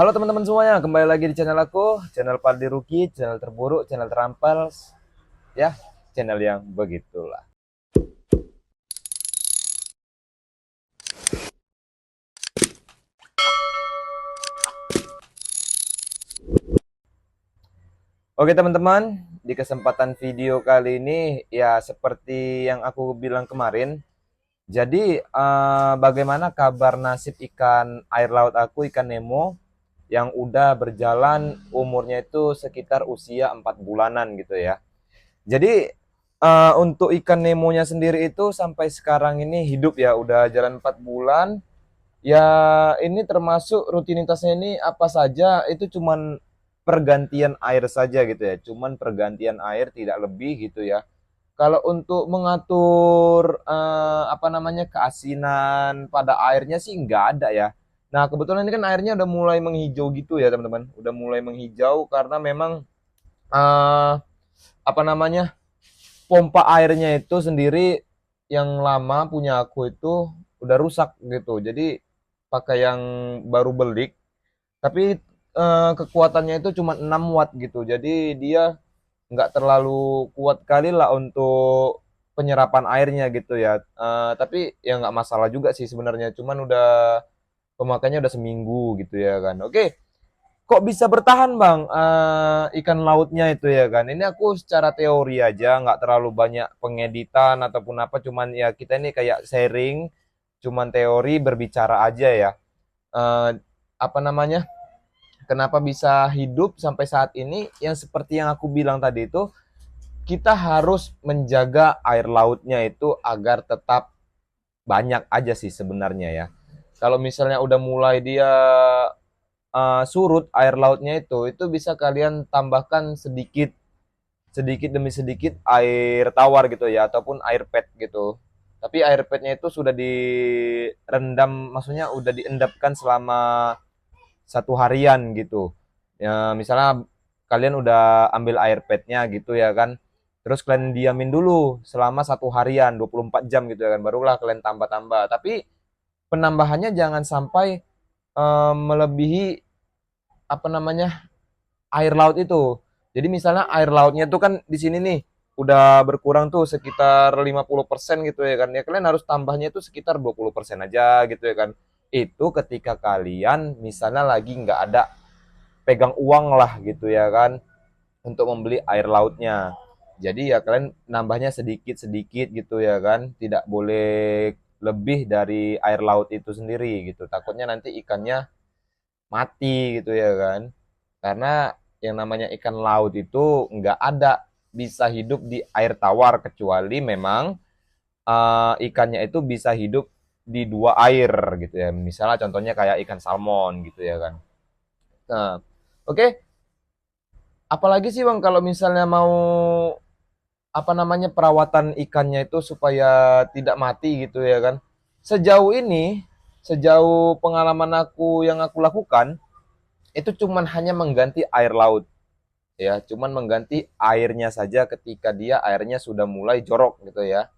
Halo teman-teman semuanya, kembali lagi di channel aku, channel Paldi Ruki, channel terburuk, channel terampal, ya, channel yang begitulah. Oke teman-teman, di kesempatan video kali ini, ya seperti yang aku bilang kemarin, jadi bagaimana kabar nasib ikan air laut aku, ikan Nemo, yang udah berjalan umurnya itu sekitar usia 4 bulanan gitu ya. Jadi untuk ikan Nemonya sendiri itu sampai sekarang ini hidup ya, udah jalan 4 bulan. Ya ini termasuk rutinitasnya ini apa saja itu cuman pergantian air saja gitu ya. Cuman pergantian air tidak lebih gitu ya. Kalau untuk mengatur apa namanya keasinan pada airnya sih nggak ada ya. Nah kebetulan ini kan airnya udah mulai menghijau gitu ya teman-teman. Udah mulai menghijau karena memang eh, apa namanya pompa airnya itu sendiri yang lama punya aku itu udah rusak gitu. Jadi pakai yang baru belik, tapi kekuatannya itu cuma 6 watt gitu. Jadi dia nggak terlalu kuat kali lah untuk penyerapan airnya gitu ya. Tapi ya nggak masalah juga sih sebenarnya. Cuman udah pemakainya udah seminggu gitu ya kan. Oke, kok bisa bertahan bang ikan lautnya itu ya kan? Ini aku secara teori aja, nggak terlalu banyak pengeditan ataupun apa, cuman ya kita ini kayak sharing, cuman teori berbicara aja ya. Eh, apa namanya? Kenapa bisa hidup sampai saat ini? Yang seperti yang aku bilang tadi itu, kita harus menjaga air lautnya itu agar tetap banyak aja sih sebenarnya ya. Kalau misalnya udah mulai dia surut air lautnya itu bisa kalian tambahkan sedikit sedikit demi sedikit air tawar gitu ya ataupun air pet gitu. Tapi air petnya itu sudah direndam, maksudnya udah diendapkan selama 1 harian gitu. Ya, misalnya kalian udah ambil air petnya gitu ya kan. Terus kalian diamin dulu selama 1 harian, 24 jam gitu ya kan. Barulah kalian tambah-tambah. Tapi penambahannya jangan sampai melebihi apa namanya air laut itu. Jadi misalnya air lautnya tuh kan di sini nih udah berkurang tuh sekitar 50% gitu ya kan. Ya kalian harus tambahnya itu sekitar 20% aja gitu ya kan. Itu ketika kalian misalnya lagi nggak ada pegang uang lah gitu ya kan untuk membeli air lautnya. Jadi ya kalian nambahnya sedikit-sedikit gitu ya kan. Tidak boleh lebih dari air laut itu sendiri gitu. Takutnya nanti ikannya mati gitu ya kan. Karena yang namanya ikan laut itu nggak ada bisa hidup di air tawar kecuali memang ikannya itu bisa hidup di dua air gitu ya. Misalnya contohnya kayak ikan salmon gitu ya kan. Nah, oke, okay. Apalagi sih Bang kalau misalnya mau apa namanya perawatan ikannya itu supaya tidak mati gitu ya kan. Sejauh ini, sejauh pengalaman aku yang aku lakukan, itu cuman hanya mengganti air laut ya, cuman mengganti airnya saja ketika dia airnya sudah mulai jorok gitu ya.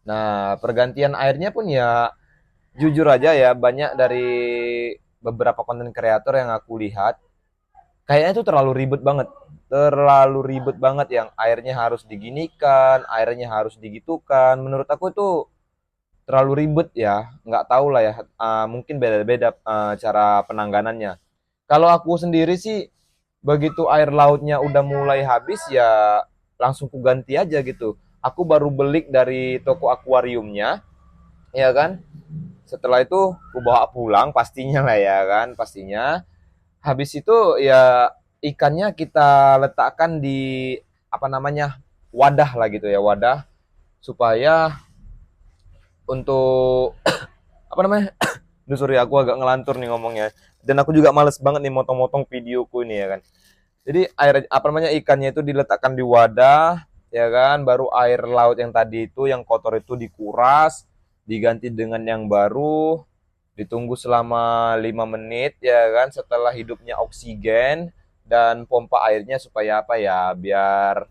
Nah, pergantian airnya pun ya jujur aja ya, banyak dari beberapa konten kreator yang aku lihat kayaknya itu terlalu ribet banget. Terlalu ribet banget yang airnya harus diginikan, airnya harus digitukan. Menurut aku itu terlalu ribet ya. Nggak tahu lah ya, mungkin beda-beda cara penanganannya. Kalau aku sendiri sih begitu air lautnya udah mulai habis ya langsung ku ganti aja gitu. Aku baru beli dari toko akuariumnya, ya kan. Setelah itu ku bawa pulang pastinya lah ya kan, pastinya. Habis itu ya ikannya kita letakkan di apa namanya wadah lah gitu ya, wadah supaya untuk apa namanya. Duh, sorry aku agak ngelantur nih ngomongnya. Dan aku juga males banget nih motong-motong videoku ini ya kan. Jadi air apa namanya ikannya itu diletakkan di wadah ya kan, baru air laut yang tadi itu yang kotor itu dikuras, diganti dengan yang baru, ditunggu selama 5 menit ya kan setelah hidupnya oksigen dan pompa airnya supaya apa ya, biar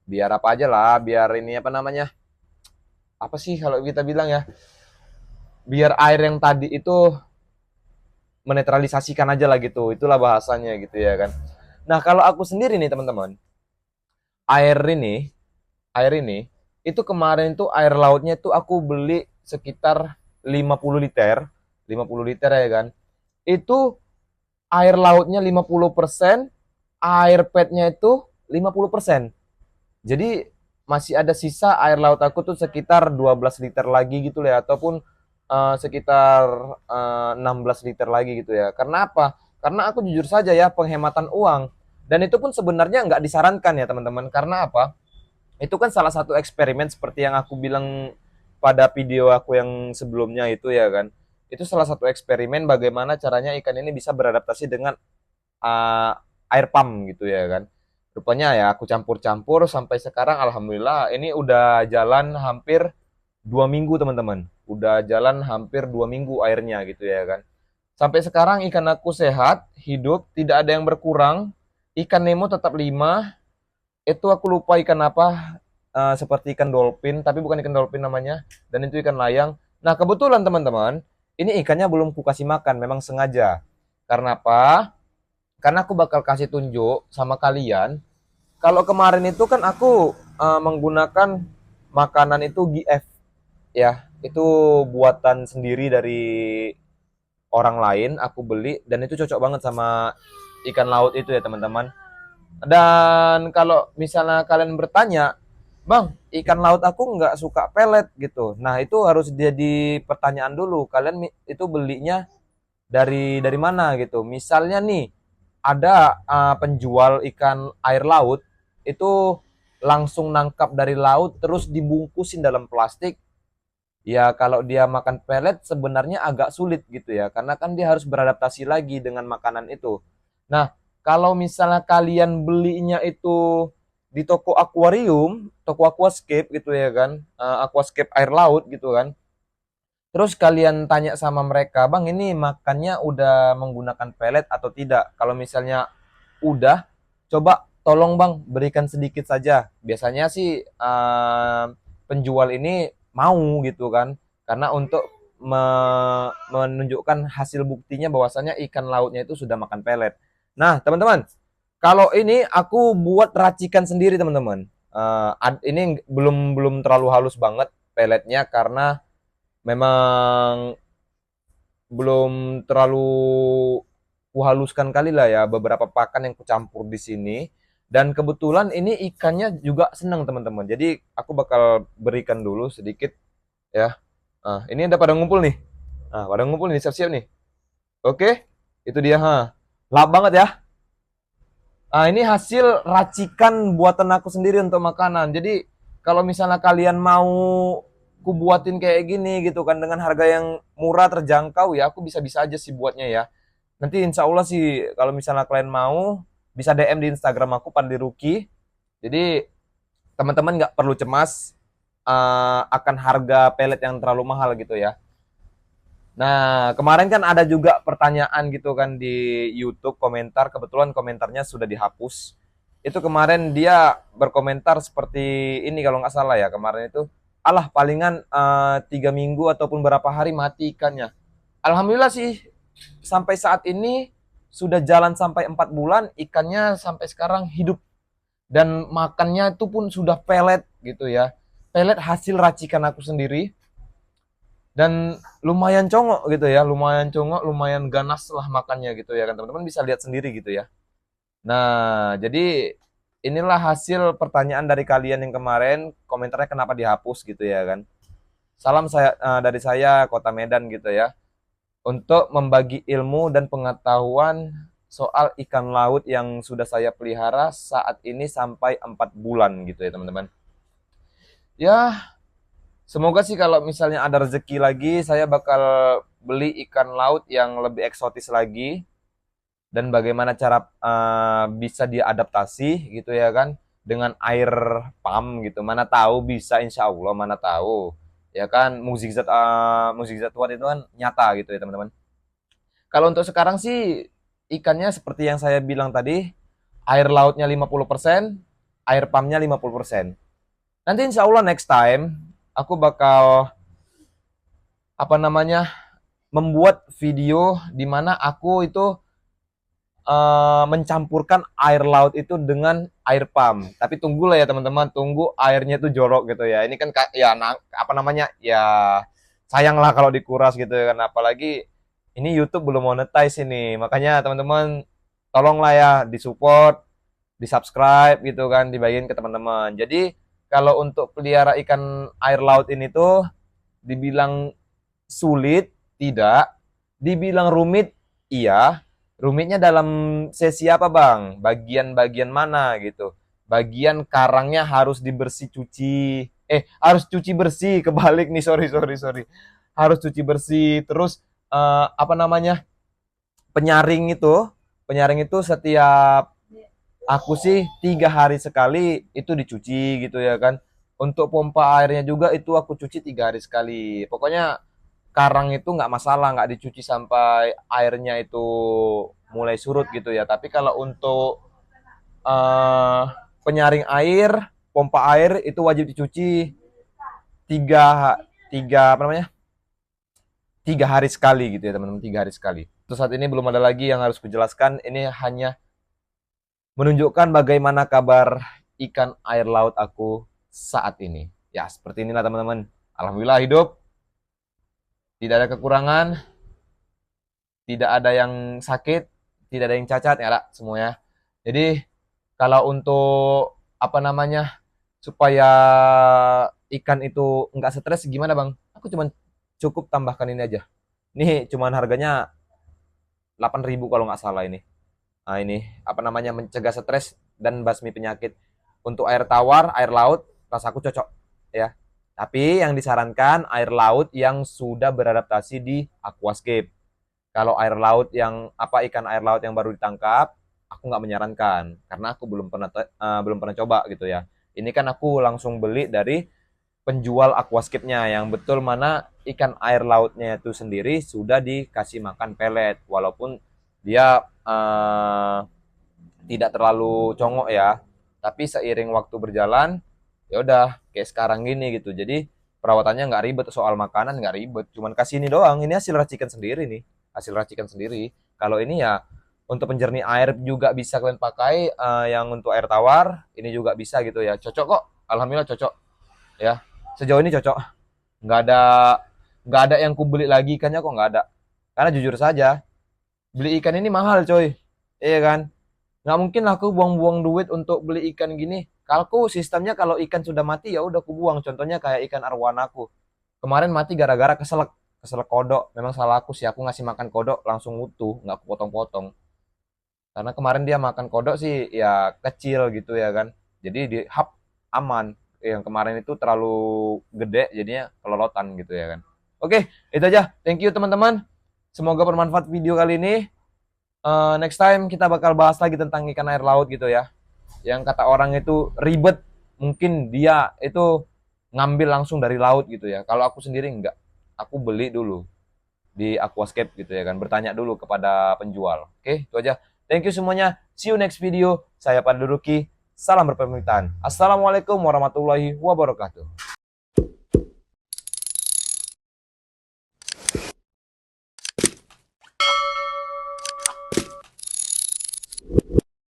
biar apa aja lah, biar ini apa namanya? Apa sih kalau kita bilang ya? Biar air yang tadi itu menetralisasikan aja lah gitu. Itulah bahasanya gitu ya kan. Nah, kalau aku sendiri nih teman-teman, air ini, air ini itu kemarin tuh air lautnya tuh aku beli sekitar 50 liter, 50 liter ya kan. Itu air lautnya 50%, air petnya itu 50%. Jadi masih ada sisa air laut aku tuh sekitar 12 liter lagi gitu ya, ataupun sekitar 16 liter lagi gitu ya. Karena apa? Karena aku jujur saja ya, penghematan uang. Dan itu pun sebenarnya nggak disarankan ya teman-teman. Karena apa? Itu kan salah satu eksperimen seperti yang aku bilang pada video aku yang sebelumnya itu ya kan. Itu salah satu eksperimen bagaimana caranya ikan ini bisa beradaptasi dengan uh, air pump gitu ya kan. Rupanya ya aku campur-campur sampai sekarang alhamdulillah ini udah jalan hampir 2 minggu teman-teman. Udah jalan hampir 2 minggu airnya gitu ya kan. Sampai sekarang ikan aku sehat, hidup, tidak ada yang berkurang. Ikan Nemo tetap 5. Itu aku lupa ikan apa, seperti ikan dolphin, tapi bukan ikan dolphin namanya. Dan itu ikan layang. Nah kebetulan teman-teman, ini ikannya belum ku kasih makan, memang sengaja. Karena apa? Karena aku bakal kasih tunjuk sama kalian. Kalau kemarin itu kan aku menggunakan makanan itu GF ya, itu buatan sendiri dari orang lain. Aku beli dan itu cocok banget sama ikan laut itu ya teman-teman. Dan kalau misalnya kalian bertanya, Bang, ikan laut aku nggak suka pelet gitu. Nah itu harus jadi pertanyaan dulu. Kalian itu belinya dari mana gitu. Misalnya nih ada penjual ikan air laut itu langsung nangkap dari laut terus dibungkusin dalam plastik. Ya kalau dia makan pelet sebenarnya agak sulit gitu ya, karena kan dia harus beradaptasi lagi dengan makanan itu. Nah, kalau misalnya kalian belinya itu di toko akuarium, toko aquascape gitu ya kan, aquascape air laut gitu kan. Terus kalian tanya sama mereka, Bang ini makannya udah menggunakan pelet atau tidak? Kalau misalnya udah, coba tolong Bang berikan sedikit saja. Biasanya sih penjual ini mau gitu kan, karena untuk menunjukkan hasil buktinya bahwasanya ikan lautnya itu sudah makan pelet. Nah teman-teman, kalau ini aku buat racikan sendiri teman-teman. Ini belum belum terlalu halus banget peletnya karena memang belum terlalu kuhaluskan kali lah ya, beberapa pakan yang kucampur di sini. Dan kebetulan ini ikannya juga senang teman-teman. Jadi aku bakal berikan dulu sedikit ya. Ini udah pada ngumpul nih. Pada ngumpul nih, siap-siap nih. Oke, itu dia ha. Lap banget ya. Ini hasil racikan buatan aku sendiri untuk makanan. Jadi kalau misalnya kalian mau ku buatin kayak gini gitu kan dengan harga yang murah terjangkau ya, aku bisa-bisa aja sih buatnya ya. Nanti insya Allah sih kalau misalnya kalian mau bisa DM di Instagram aku Padli Ruki. Jadi teman-teman nggak perlu cemas akan harga pelet yang terlalu mahal gitu ya. Nah, kemarin kan ada juga pertanyaan gitu kan di YouTube komentar, kebetulan komentarnya sudah dihapus. Itu kemarin dia berkomentar seperti ini kalau nggak salah ya, kemarin itu, alah palingan 3 minggu ataupun berapa hari mati ikannya. Alhamdulillah sih, sampai saat ini sudah jalan sampai 4 bulan, ikannya sampai sekarang hidup. Dan makannya itu pun sudah pelet gitu ya. Pelet hasil racikan aku sendiri dan lumayan congok gitu ya, lumayan congok, lumayan ganas lah makannya gitu ya kan, teman-teman bisa lihat sendiri gitu ya. Nah jadi inilah hasil pertanyaan dari kalian yang kemarin komentarnya kenapa dihapus gitu ya kan. Salam dari saya Kota Medan gitu ya, untuk membagi ilmu dan pengetahuan soal ikan laut yang sudah saya pelihara saat ini sampai 4 bulan gitu ya teman-teman. Ya semoga sih kalau misalnya ada rezeki lagi, saya bakal beli ikan laut yang lebih eksotis lagi dan bagaimana cara bisa diadaptasi gitu ya kan dengan air pump gitu. Mana tahu bisa, insya Allah mana tahu ya kan, mukjizat Tuhan itu kan nyata gitu ya teman-teman. Kalau untuk sekarang sih ikannya seperti yang saya bilang tadi, air lautnya 50%, air pumpnya 50%. Nanti insya Allah next time aku bakal apa namanya membuat video di mana aku itu mencampurkan air laut itu dengan air pump. Tapi tunggulah ya teman-teman, tunggu airnya itu jorok gitu ya. Ini kan ya apa namanya? Ya sayang lah kalau dikuras gitu kan. Apalagi ini YouTube belum monetize ini. Makanya teman-teman tolonglah ya disupport, di-subscribe gitu kan, dibagiin ke teman-teman. Jadi kalau untuk pelihara ikan air laut ini tuh dibilang sulit, tidak. Dibilang rumit, iya. Rumitnya dalam sesi apa bang? Bagian-bagian mana gitu? Bagian karangnya harus dibersih cuci. Harus cuci bersih. Kebalik nih, sorry. Harus cuci bersih. Terus apa namanya? Penyaring itu, setiap aku sih 3 hari sekali itu dicuci gitu ya kan. Untuk pompa airnya juga itu aku cuci 3 hari sekali. Pokoknya karang itu nggak masalah, nggak dicuci sampai airnya itu mulai surut gitu ya. Tapi kalau untuk uh, penyaring air, pompa air itu wajib dicuci tiga tiga apa namanya 3 hari sekali gitu ya teman-teman, 3 hari sekali. Terus saat ini belum ada lagi yang harus kujelaskan. Ini hanya menunjukkan bagaimana kabar ikan air laut aku saat ini. Ya seperti inilah teman-teman. Alhamdulillah hidup, tidak ada kekurangan, tidak ada yang sakit, tidak ada yang cacat ya semuanya. Jadi kalau untuk apa namanya supaya ikan itu nggak stres gimana bang? Aku cuman cukup tambahkan ini aja. Ini cuman harganya 8.000 kalau nggak salah ini. Nah ini apa namanya mencegah stres dan basmi penyakit. Untuk air tawar, air laut, rasaku cocok ya. Tapi yang disarankan air laut yang sudah beradaptasi di aquascape. Kalau air laut yang ikan air laut yang baru ditangkap, aku nggak menyarankan karena aku belum pernah coba gitu ya. Ini kan aku langsung beli dari penjual aquascape-nya yang betul mana ikan air lautnya itu sendiri sudah dikasih makan pelet walaupun dia tidak terlalu congok ya. Tapi seiring waktu berjalan ya udah kayak sekarang gini gitu. Jadi perawatannya nggak ribet, soal makanan nggak ribet, cuman kasih ini doang. Ini hasil racikan sendiri nih, hasil racikan sendiri. Kalau ini ya untuk penjernih air juga bisa kalian pakai, yang untuk air tawar ini juga bisa gitu ya, cocok kok, alhamdulillah cocok ya, sejauh ini cocok. Nggak ada yang kubeli lagi ikannya, kok nggak ada, karena jujur saja beli ikan ini mahal coy, iya kan. Nggak mungkin lah aku buang-buang duit untuk beli ikan gini. Kalau aku sistemnya kalau ikan sudah mati ya udah aku buang. Contohnya kayak ikan arwana aku. Kemarin mati gara-gara keselak, keselak kodok. Memang salah aku sih, aku ngasih makan kodok langsung utuh, nggak aku potong-potong. Karena kemarin dia makan kodok sih ya kecil gitu ya kan. Jadi di hap aman. Yang kemarin itu terlalu gede jadinya kelolotan gitu ya kan. Oke, itu aja. Thank you teman-teman. Semoga bermanfaat video kali ini. Next time kita bakal bahas lagi tentang ikan air laut gitu ya. Yang kata orang itu ribet, mungkin dia itu ngambil langsung dari laut gitu ya. Kalau aku sendiri enggak. Aku beli dulu di aquascape gitu ya kan. Bertanya dulu kepada penjual. Oke, itu aja. Thank you semuanya. See you next video. Saya Panduruki. Salam berpamitan. Assalamualaikum warahmatullahi wabarakatuh.